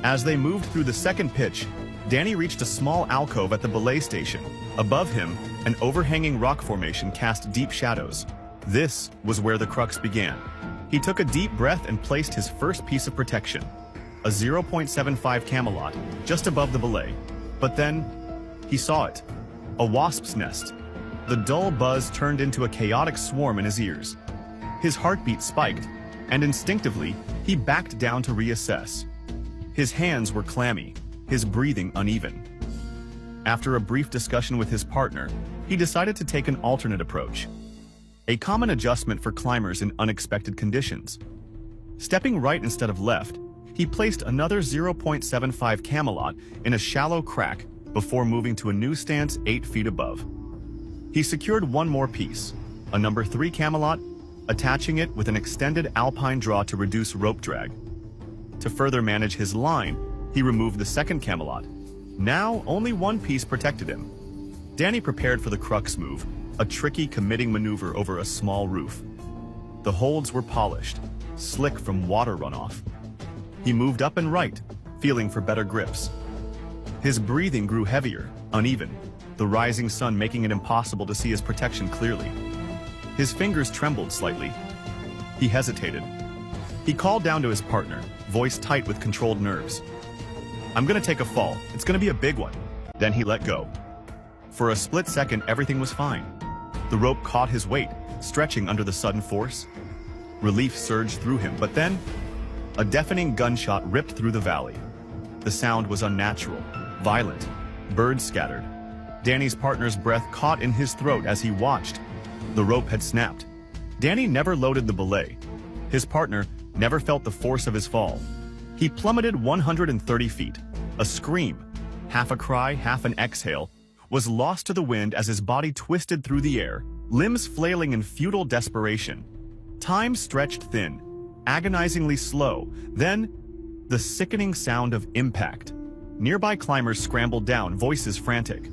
As they moved through the second pitch, Danny reached a small alcove at the belay station. Above him, an overhanging rock formation cast deep shadows. This was where the crux began. He took a deep breath and placed his first piece of protection, a 0.75 Camelot, just above the belay. But then, he saw it. A wasp's nest. The dull buzz turned into a chaotic swarm in his ears. His heartbeat spiked, and instinctively, he backed down to reassess. His hands were clammy, his breathing uneven. After a brief discussion with his partner, he decided to take an alternate approach. A common adjustment for climbers in unexpected conditions. Stepping right instead of left, he placed another 0.75 Camelot in a shallow crack before moving to a new stance 8 feet above. He secured one more piece, a number 3 Camelot, attaching it with an extended alpine draw to reduce rope drag. To further manage his line, he removed the second Camelot. Now, only one piece protected him. Danny prepared for the crux move, a tricky committing maneuver over a small roof. The holds were polished, slick from water runoff. He moved up and right, feeling for better grips. His breathing grew heavier, uneven, the rising sun making it impossible to see his protection clearly. His fingers trembled slightly. He hesitated. He called down to his partner, voice tight with controlled nerves. "I'm gonna take a fall. It's gonna be a big one." Then he let go. For a split second, everything was fine. The rope caught his weight, stretching under the sudden force. Relief surged through him, but then, a deafening gunshot ripped through the valley. The sound was unnatural, violent. Birds scattered. Danny's partner's breath caught in his throat as he watched. The rope had snapped. Danny never loaded the belay. His partner never felt the force of his fall. He plummeted 130 feet. A scream, half a cry, half an exhale, was lost to the wind as his body twisted through the air, limbs flailing in futile desperation. Time stretched thin, agonizingly slow. Then, the sickening sound of impact. Nearby climbers scrambled down, voices frantic.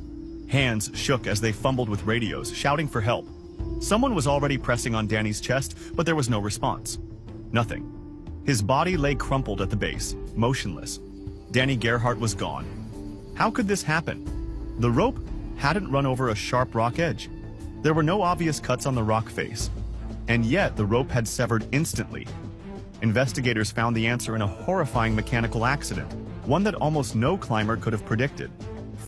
Hands shook as they fumbled with radios, shouting for help. Someone was already pressing on Danny's chest, but there was no response. Nothing. His body lay crumpled at the base, motionless. Danny Gerhardt was gone. How could this happen? The rope hadn't run over a sharp rock edge. There were no obvious cuts on the rock face. And yet the rope had severed instantly. Investigators found the answer in a horrifying mechanical accident, one that almost no climber could have predicted.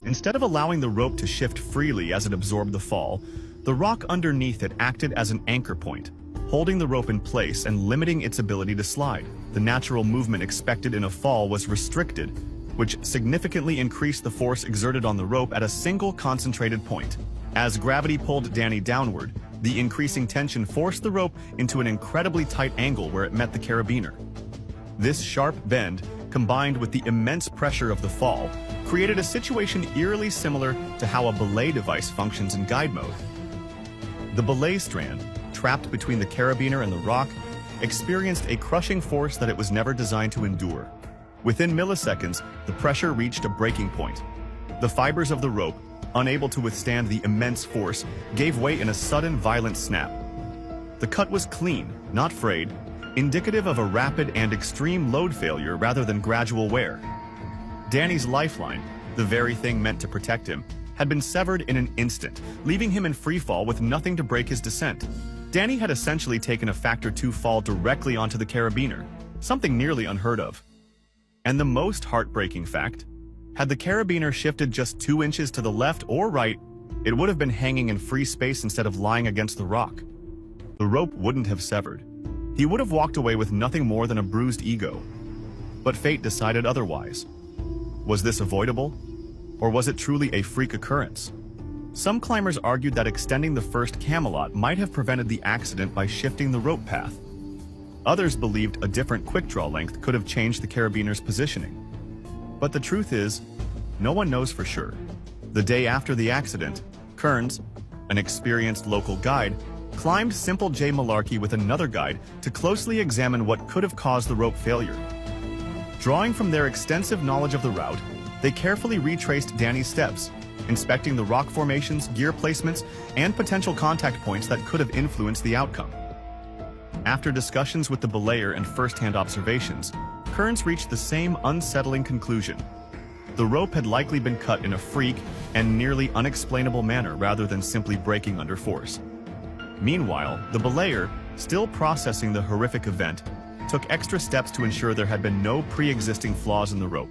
Instead of allowing the rope to shift freely as it absorbed the fall, the rock underneath it acted as an anchor point, holding the rope in place and limiting its ability to slide. The natural movement expected in a fall was restricted, which significantly increased the force exerted on the rope at a single concentrated point. As gravity pulled Danny downward, the increasing tension forced the rope into an incredibly tight angle where it met the carabiner. This sharp bend, combined with the immense pressure of the fall, created a situation eerily similar to how a belay device functions in guide mode. The belay strand, trapped between the carabiner and the rock, experienced a crushing force that it was never designed to endure. Within milliseconds, the pressure reached a breaking point. The fibers of the rope, unable to withstand the immense force, gave way in a sudden, violent snap. The cut was clean, not frayed, indicative of a rapid and extreme load failure rather than gradual wear. Danny's lifeline, the very thing meant to protect him, had been severed in an instant, leaving him in freefall with nothing to break his descent. Danny had essentially taken a factor 2 fall directly onto the carabiner, something nearly unheard of. And the most heartbreaking fact, had the carabiner shifted just 2 inches to the left or right, it would have been hanging in free space instead of lying against the rock. The rope wouldn't have severed. He would have walked away with nothing more than a bruised ego. But fate decided otherwise. Was this avoidable? Or was it truly a freak occurrence? Some climbers argued that extending the first Camelot might have prevented the accident by shifting the rope path. Others believed a different quick-draw length could have changed the carabiner's positioning. But the truth is, no one knows for sure. The day after the accident, Kearns, an experienced local guide, climbed Simple J Malarkey with another guide to closely examine what could have caused the rope failure. Drawing from their extensive knowledge of the route, they carefully retraced Danny's steps, inspecting the rock formations, gear placements, and potential contact points that could have influenced the outcome. After discussions with the belayer and first-hand observations, Kearns reached the same unsettling conclusion. The rope had likely been cut in a freak and nearly unexplainable manner rather than simply breaking under force. Meanwhile, the belayer, still processing the horrific event, took extra steps to ensure there had been no pre-existing flaws in the rope.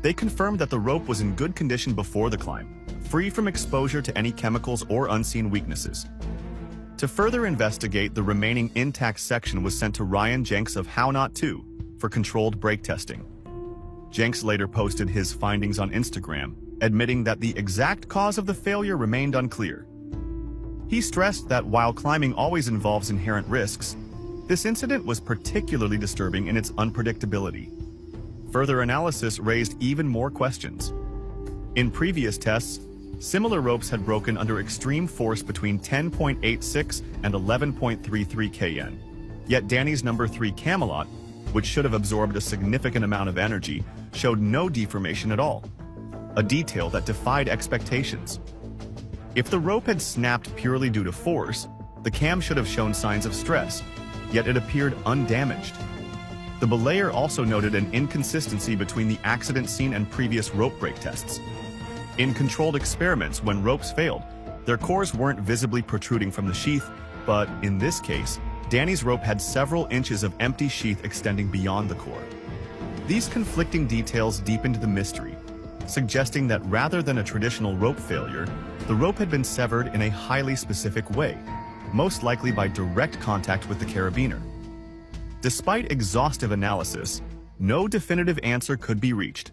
They confirmed that the rope was in good condition before the climb, free from exposure to any chemicals or unseen weaknesses. To further investigate, the remaining intact section was sent to Ryan Jenks of How Not To for controlled brake testing. Jenks later posted his findings on Instagram, admitting that the exact cause of the failure remained unclear. He stressed that while climbing always involves inherent risks, this incident was particularly disturbing in its unpredictability. Further analysis raised even more questions. In previous tests, similar ropes had broken under extreme force between 10.86 and 11.33 kN. Yet Danny's number 3 Camelot, which should have absorbed a significant amount of energy, showed no deformation at all, a detail that defied expectations. If the rope had snapped purely due to force, the cam should have shown signs of stress, yet it appeared undamaged. The belayer also noted an inconsistency between the accident scene and previous rope break tests. In controlled experiments, when ropes failed, their cores weren't visibly protruding from the sheath, but in this case, Danny's rope had several inches of empty sheath extending beyond the core. These conflicting details deepened the mystery, suggesting that rather than a traditional rope failure, the rope had been severed in a highly specific way, most likely by direct contact with the carabiner. Despite exhaustive analysis, no definitive answer could be reached.